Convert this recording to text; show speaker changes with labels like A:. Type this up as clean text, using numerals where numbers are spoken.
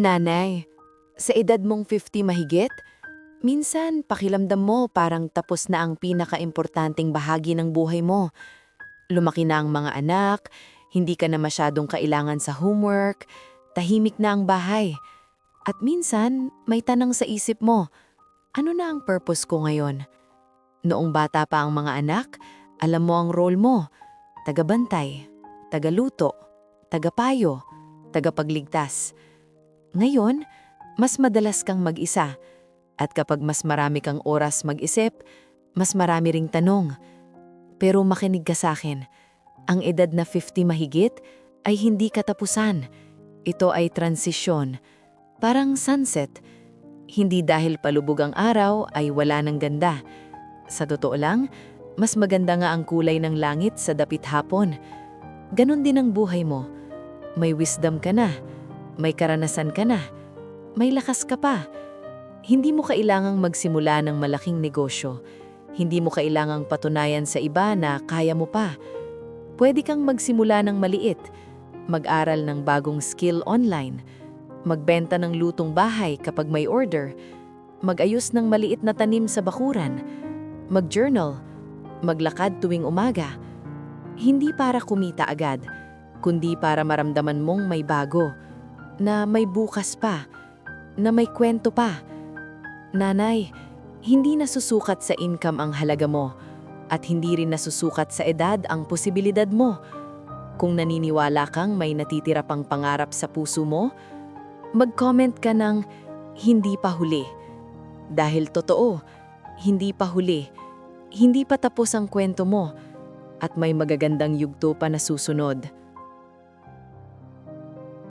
A: Nanay, sa edad mong 50 mahigit, minsan pakiramdam mo parang tapos na ang pinakaimportanteng bahagi ng buhay mo. Lumaki na ang mga anak, hindi ka na masyadong kailangan sa homework, tahimik na ang bahay. At minsan, may tanang sa isip mo, ano na ang purpose ko ngayon? Noong bata pa ang mga anak, alam mo ang role mo, tagabantay, tagaluto, tagapayo, tagapagligtas. Ngayon, mas madalas kang mag-isa at kapag mas marami kang oras mag-isip, mas marami ring tanong. Pero makinig ka sa akin, ang edad na 50 mahigit ay hindi katapusan. Ito ay transisyon, parang sunset. Hindi dahil palubog ang araw ay wala ng ganda. Sa totoo lang, mas maganda nga ang kulay ng langit sa dapit hapon. Ganon din ang buhay mo. May wisdom ka na. May karanasan ka na. May lakas ka pa. Hindi mo kailangang magsimula ng malaking negosyo. Hindi mo kailangang patunayan sa iba na kaya mo pa. Pwede kang magsimula ng maliit. Mag-aral ng bagong skill online. Magbenta ng lutong bahay kapag may order. Mag-ayos ng maliit na tanim sa bakuran. Mag-journal. Maglakad tuwing umaga. Hindi para kumita agad, kundi para maramdaman mong may bago. Na may bukas pa, na may kwento pa. Nanay, hindi nasusukat sa income ang halaga mo at hindi rin nasusukat sa edad ang posibilidad mo. Kung naniniwala kang may natitira pang pangarap sa puso mo, mag-comment ka ng hindi pa huli. Dahil totoo, hindi pa huli. Hindi pa tapos ang kwento mo at may magagandang yugto pa na susunod.